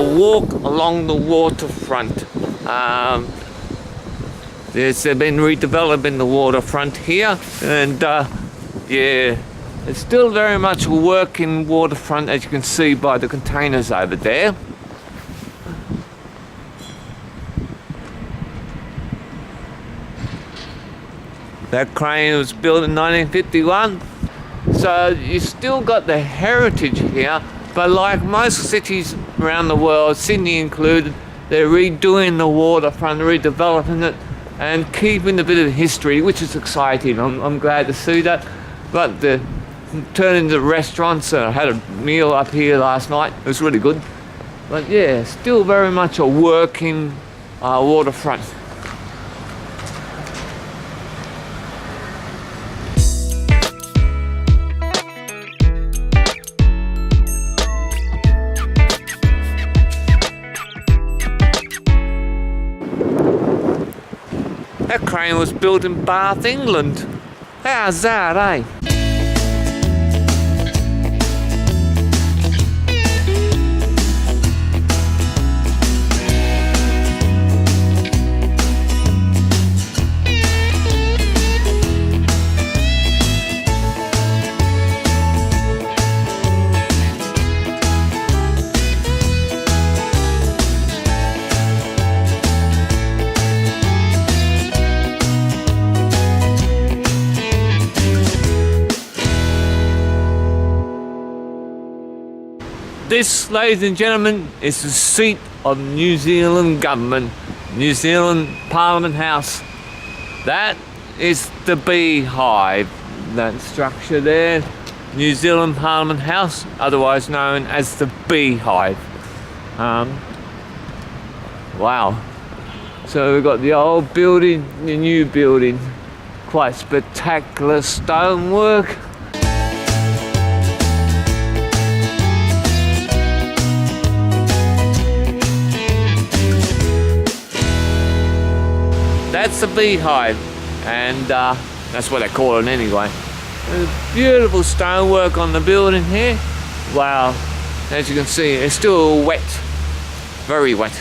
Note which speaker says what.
Speaker 1: a walk along the waterfront. They've been redeveloping the waterfront here, and yeah, it's still very much a working waterfront, as you can see by the containers over there. That crane was built in 1951, so you still got the heritage here, but like most cities around the world, Sydney included, they're redoing the waterfront, redeveloping it, and keeping a bit of history, which is exciting. I'm glad to see that. But turning into restaurants, I had a meal up here last night, it was really good. But yeah, still very much a working waterfront. That crane was built in Bath, England. How's that, eh? This, ladies and gentlemen, is the seat of New Zealand government, New Zealand Parliament House. That is the Beehive, that structure there, New Zealand Parliament House, otherwise known as the Beehive. Wow. So we've got the old building, the new building, quite spectacular stonework. That's the Beehive, and that's what they call it anyway. There's beautiful stonework on the building here. Wow, as you can see, it's still wet, very wet.